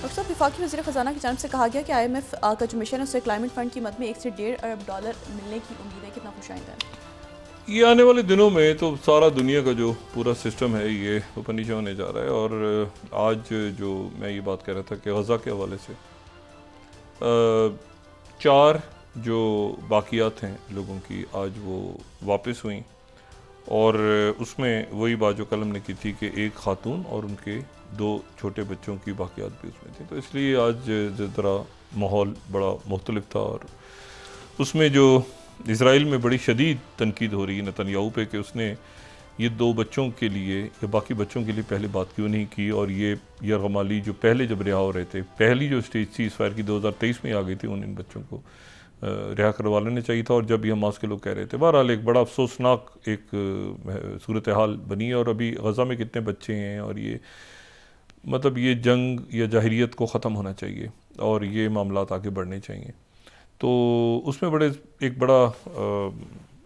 Doctor साहब, वफाकी वज़ीर ख़जाना की जानिब से कहा गया कि IMF का जो मिशन है उससे क्लाइमेट फंड की मद में $1 से $1.5 अरब मिलने की उम्मीद है। कितना खुशाइंद है? ये आने वाले दिनों में तो सारा दुनिया का जो पूरा सिस्टम है ये ऊपर नीचे होने जा रहा है। और आज जो मैं ये बात कह रहा था कि गज़ा के हवाले से 4 जो बाकियात हैं लोगों की आज वो वापस हुई, और उसमें वही बात जो कल हमने की थी कि एक खातून और उनके 2 छोटे बच्चों की बाकियात भी उसमें थी। तो इसलिए आज ज़रा माहौल बड़ा मुख्तलिफ था। और उसमें जो इज़राइल में बड़ी शदीद तनकीद हो रही है नेतन्याहू पे कि उसने ये 2 बच्चों के लिए या बाकी बच्चों के लिए पहले बात क्यों नहीं की। और ये यरगमाली जो पहले जब रिहा हो रहे थे, पहली जो स्टेज सीज़ फायर की 2023 में आ गई थी, इन बच्चों को रिहा करवा लेना चाहिए था। और जब ये हमास के लोग कह रहे थे, बहरहाल एक बड़ा अफसोसनाक एक सूरत हाल बनी है। और अभी गज़ा में कितने बच्चे हैं, और ये मतलब ये जंग या जाहिरियत को ख़त्म होना चाहिए और ये मामलात आगे बढ़ने चाहिए। तो उसमें एक बड़ा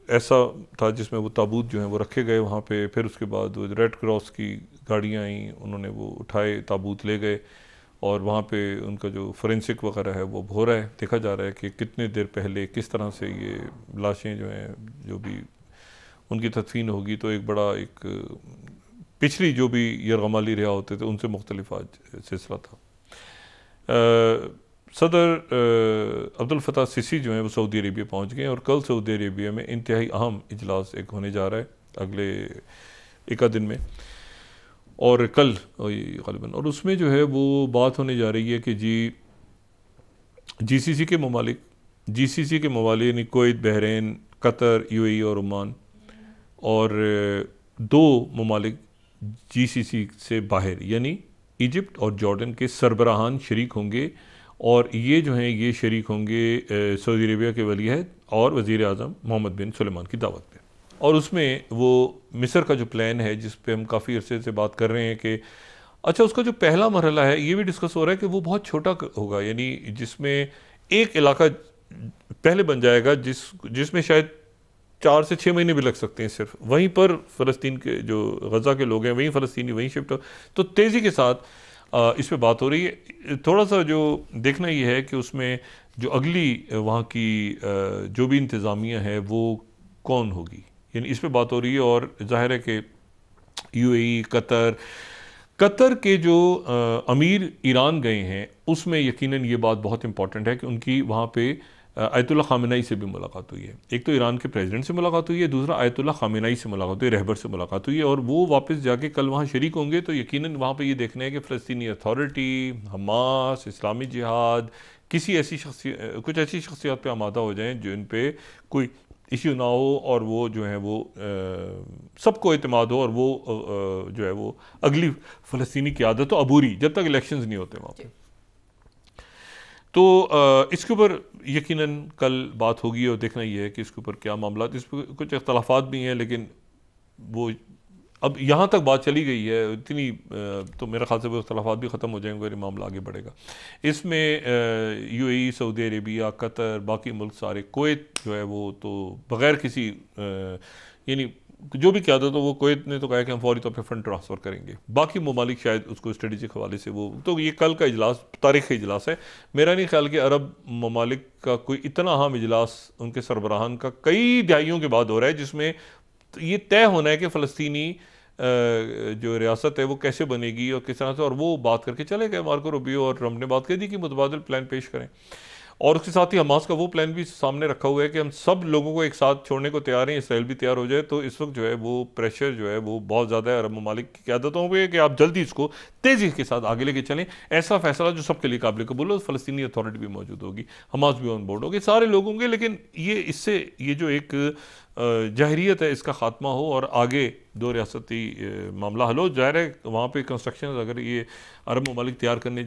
ऐसा था जिसमें वो ताबूत जो हैं वो रखे गए वहाँ पे। फिर उसके बाद वो रेड क्रॉस की गाड़ियाँ आई, उन्होंने वो उठाए, ताबूत ले गए, और वहाँ पे उनका जो फोरेंसिक वगैरह है वो हो रहा है। देखा जा रहा है कि कितने देर पहले किस तरह से ये लाशें जो हैं जो भी उनकी तदफीन होगी। तो एक बड़ा एक पिछली जो भी यरगमाली रिहा होते थे उनसे मुख्तलिफ आज सिलसिला था। सदर अब्दुल फताह सिसी जो हैं वो सऊदी अरेबिया पहुँच गए, और कल सऊदी अरेबिया में इंतहाई अहम इजलास एक होने जा रहा है अगले एक दिन में, और कल ग़ालिबन। और उसमें जो है वो बात होने जा रही है कि जीसीसी के ममालिक यानी कुवैत, बहरीन, कतर, UAE और ओमान, और 2 ममालिक GCC से बाहर यानी इजिप्ट और जॉर्डन के सरबराहान शरीक होंगे। और ये जो हैं ये शरीक होंगे सऊदी अरेबिया के वली-अहद और वज़ीर आज़म मोहम्मद बिन सुलेमान की दावत पे। और उसमें वो मिस्र का जो प्लान है जिस पे हम काफ़ी अरसे से बात कर रहे हैं कि अच्छा उसका जो पहला मरहला है ये भी डिस्कस हो रहा है कि वो बहुत छोटा होगा, यानी जिसमें एक इलाका पहले बन जाएगा जिसमें शायद 4 से 6 महीने भी लग सकते हैं सिर्फ। वहीं पर फ़लस्तीन के जो गज़ा के लोग हैं वहीं फ़लस्तीनी वहीं शिफ्ट हो। तो तेज़ी के साथ इस पे बात हो रही है। थोड़ा सा जो देखना ये है कि उसमें जो अगली वहाँ की जो भी इंतज़ामिया है वो कौन होगी, यानी इस पे बात हो रही है। और ज़ाहिर है कि UAE, कतर के जो अमीर ईरान गए हैं उसमें यकीनन ये बात बहुत इंपॉर्टेंट है कि उनकी वहाँ पे आयतुल्लाह ख़ामेनी से भी मुलाकात हुई है। एक तो ईरान के प्रेसिडेंट से मुलाकात हुई है, दूसरा आयतुल्लाह ख़ामेनी से मुलाकात हुई, रहबर से मुलाकात हुई है। और वो वापस जाके कल वहाँ शरीक होंगे। तो यकीनन वहाँ पे ये देखना है कि फ़लस्तीनी अथॉरिटी, हमास, इस्लामी जिहाद कुछ ऐसी शख्सियत पे आमादा हो जाएँ जिन पे कोई इश्यू ना हो, और वो जो है वो सबको एतमाद हो, और वो जो है वो अगली फ़लस्तीनी क़यादत तो अबूरी जब तक इलेक्शंस नहीं होते वहाँ पे। तो इसके ऊपर यकीनन कल बात होगी, और देखना ये है कि इसके ऊपर क्या मामला। इस पर कुछ इख्तलाफात भी हैं, लेकिन वो अब यहाँ तक बात चली गई है इतनी, तो मेरे ख्याल से वो इख्तलाफात भी ख़त्म हो जाएंगे और ये मामला आगे बढ़ेगा। इसमें UAE, सऊदी अरेबिया, कतर, बाकी मुल्क सारे, कुवैत जो है वो तो बग़ैर किसी यानी जो भी क़यादत हो, वो कुवैत ने तो कहा कि हम फौरी तौर पर फंड ट्रांसफ़र करेंगे। बाकी ममालिक शायद उसको स्ट्रेटेजिक हवाले से वो तो ये कल का इजलास तारीख़ी इजलास है। मेरा नहीं ख्याल कि अरब ममालिक का कोई इतना अहम इजलास उनके सरबराहान का कई दहाइयों के बाद हो रहा है, जिसमें ये तय होना है कि फ़लस्तीनी जो रियासत है वो कैसे बनेगी और किस तरह से। और वो बात करके चले गए, मार्को रूबियो और ट्रम्प ने बात कह दी कि मुतबादिल प्लान पेश करें। और उसके साथ ही हमास का वो प्लान भी सामने रखा हुआ है कि हम सब लोगों को एक साथ छोड़ने को तैयार हैं, इसराइल भी तैयार हो जाए। तो इस वक्त जो है वो प्रेशर जो है वो बहुत ज़्यादा है अरब ममालिक की क़यादतों पे कि आप जल्दी इसको तेज़ी के साथ आगे लेके चलें। ऐसा फैसला जो सबके लिए काबिल कबूल हो। फ़लस्तीनी अथॉरिटी भी मौजूद होगी, हमास भी ऑन बोर्ड होगी, सारे लोग होंगे। लेकिन इससे ये जो एक जाहिरियत है इसका ख़ात्मा हो और आगे 2 रियासती मामला हल हो। ज़ाहिर है वहाँ पे कंस्ट्रक्शन अगर ये अरब ममालिक तैयार करने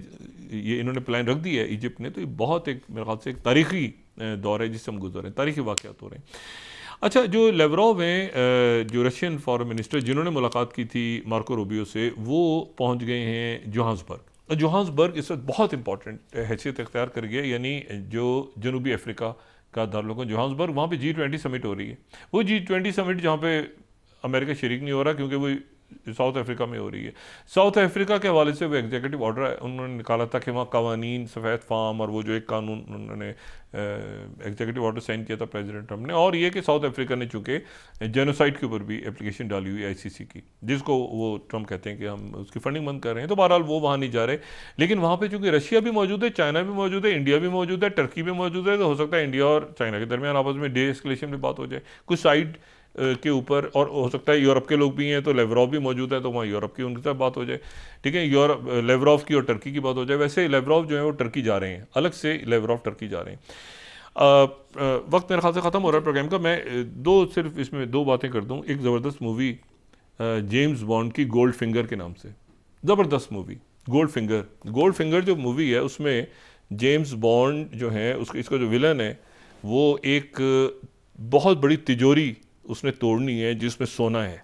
ये इन्होंने प्लान रख दी है इजिप्ट ने, तो ये बहुत एक मेरे ख्याल से एक तारीख़ी दौर है जिससे हम गुजर रहे हैं, तारीख़ी वाक़यात हो रहे हैं। अच्छा, जो लेवरोव हैं जो रशियन फॉरेन मिनिस्टर जिन्होंने मुलाकात की थी मार्को रूबियो से, वो पहुँच गए हैं जोहान्सबर्ग। जोहान्सबर्ग इस वक्त बहुत इंपॉर्टेंट हैसियत इख्तियार कर गया, यानी जो जनूबी अफ्रीका का दारुल जोहान्सबर्ग, वहाँ पे G20 समिट हो रही है। वो G20 समिट जहाँ पे अमेरिका शरीक नहीं हो रहा क्योंकि वो साउथ अफ्रीका में हो रही है। साउथ अफ्रीका के हवाले से वो एग्जीक्यूटिव ऑर्डर उन्होंने निकाला था कि वहाँ कवानीन, सफ़ेद फार्म और वो जो एक कानून उन्होंने एग्जीक्यूटिव ऑर्डर साइन किया था प्रेसिडेंट ट्रम्प ने, और ये कि साउथ अफ्रीका ने चूँकि जेनोसाइड के ऊपर भी एप्लीकेशन डाली हुई ICC की, जिसको वो ट्रम्प कहते हैं कि हम उसकी फंडिंग बंद कर रहे हैं, तो बहरहाल वो वहाँ नहीं जा रहे। लेकिन वहाँ पर चूँकि रशिया भी मौजूद है, चाइना भी मौजूद है, इंडिया भी मौजूद है, टर्की भी मौजूद है, तो हो सकता है इंडिया और चाइना के दरमियान आपस में डे एस्केलेशन में बात हो जाए कुछ साइड के ऊपर, और हो सकता है यूरोप के लोग भी हैं तो लेवरॉव भी मौजूद है, तो वहाँ यूरोप की उनके साथ बात हो जाए, ठीक है, यूरोप लेवरॉव की और टर्की की बात हो जाए। वैसे लेवरॉव जो है वो टर्की जा रहे हैं, अलग से लेवरॉव टर्की जा रहे हैं। वक्त मेरे ख्याल से ख़त्म हो रहा है प्रोग्राम का, मैं सिर्फ इसमें दो बातें कर दूँ। एक ज़बरदस्त मूवी जेम्स बॉन्ड की गोल्ड फिंगर के नाम से, ज़बरदस्त मूवी गोल्ड फिंगर जो मूवी है उसमें जेम्स बॉन्ड जो है इसका जो विलन है वो एक बहुत बड़ी तिजोरी उसने तोड़नी है जिसमें सोना है।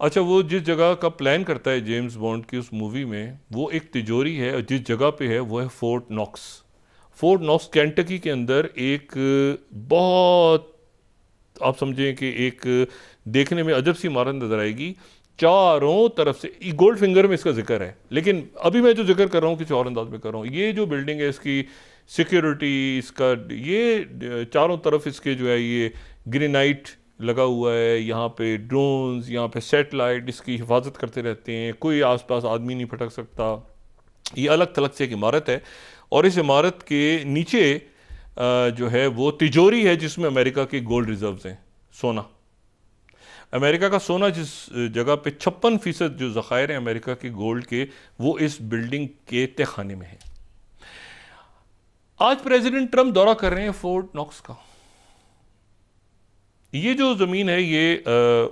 अच्छा, वो जिस जगह का प्लान करता है जेम्स बॉन्ड की उस मूवी में, वो एक तिजोरी है और जिस जगह पे है वो है फोर्ट नॉक्स केंटकी के अंदर। एक बहुत, आप समझें कि एक देखने में अजब सी इमारत नजर आएगी, चारों तरफ से। गोल्ड फिंगर में इसका जिक्र है, लेकिन अभी मैं जो जिक्र कर रहा हूँ किसी और अंदाज में कर रहा हूँ। ये जो बिल्डिंग है इसकी सिक्योरिटी, इसका ये चारों तरफ इसके जो है ये ग्रेनाइट लगा हुआ है, यहाँ पे ड्रोन्स, यहाँ पे सैटेलाइट इसकी हिफाजत करते रहते हैं, कोई आसपास आदमी नहीं फटक सकता। ये अलग थलग से एक इमारत है, और इस इमारत के नीचे जो है वो तिजोरी है जिसमें अमेरिका के गोल्ड रिजर्व्स हैं, सोना। अमेरिका का सोना जिस जगह पे 56% जो ज़खायर हैं अमेरिका के गोल्ड के, वो इस बिल्डिंग के तहखाने में है। आज प्रेसिडेंट ट्रम्प दौरा कर रहे हैं फोर्ट नॉक्स का। ये जो ज़मीन है ये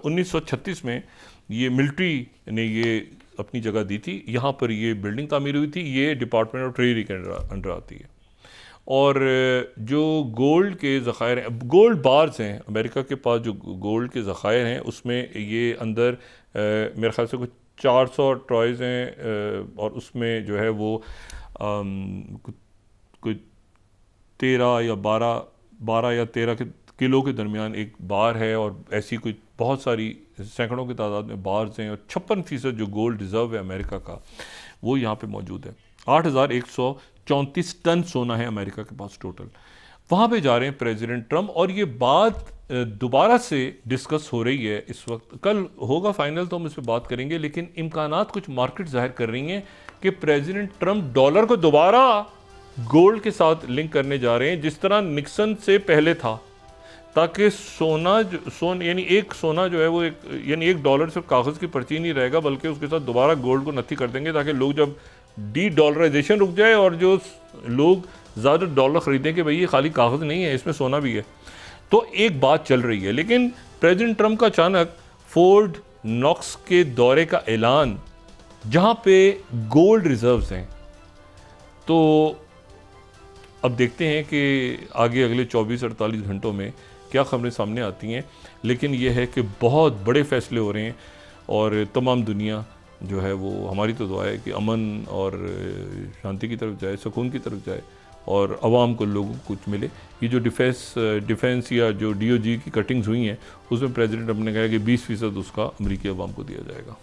1936 में ये मिलिट्री ने ये अपनी जगह दी थी, यहाँ पर ये बिल्डिंग तामीर हुई थी। ये डिपार्टमेंट ऑफ ट्रेजरी के अंडर आती है, और जो गोल्ड के ज़खायर हैं, गोल्ड बार्स हैं अमेरिका के पास, जो गोल्ड के ज़खायर हैं उसमें ये अंदर मेरे ख्याल से कुछ 400 ट्रॉयज़ हैं, और उसमें जो है वो कुछ 13 या 13 किलो के दरमियान एक बार है, और ऐसी कुछ बहुत सारी सैकड़ों की तादाद में बार्स हैं, और 56% जो गोल्ड रिजर्व है अमेरिका का वो यहाँ पे मौजूद है। 8,134 टन सोना है अमेरिका के पास टोटल। वहाँ पे जा रहे हैं प्रेसिडेंट ट्रम्प, और ये बात दोबारा से डिस्कस हो रही है इस वक्त। कल होगा फाइनल तो हम इस पर बात करेंगे, लेकिन इम्कानात कुछ मार्केट जाहिर कर रही हैं कि प्रेसिडेंट ट्रम्प डॉलर को दोबारा गोल्ड के साथ लिंक करने जा रहे हैं, जिस तरह निक्सन से पहले था, ताकि यानी एक सोना जो है वो यानी $1 सिर्फ कागज़ की पर्ची नहीं रहेगा, बल्कि उसके साथ दोबारा गोल्ड को नथी कर देंगे, ताकि लोग जब डॉलराइजेशन रुक जाए और जो लोग ज़्यादा डॉलर ख़रीदें कि भाई ये खाली कागज़ नहीं है, इसमें सोना भी है। तो एक बात चल रही है, लेकिन प्रेसिडेंट ट्रम्प का अचानक फोर्ट नॉक्स के दौरे का ऐलान, जहाँ पे गोल्ड रिजर्व्स हैं, तो अब देखते हैं कि आगे अगले 24-48 घंटों में क्या खबरें सामने आती हैं। लेकिन यह है कि बहुत बड़े फैसले हो रहे हैं, और तमाम दुनिया जो है वो, हमारी तो दुआ है कि अमन और शांति की तरफ जाए, सुकून की तरफ जाए, और आवाम को, लोगों को कुछ मिले। ये जो डिफेंस या जो DOG की कटिंग्स हुई हैं उसमें प्रेसिडेंट अपने कहा कि 20% उसका अमरीकी अवाम को दिया जाएगा।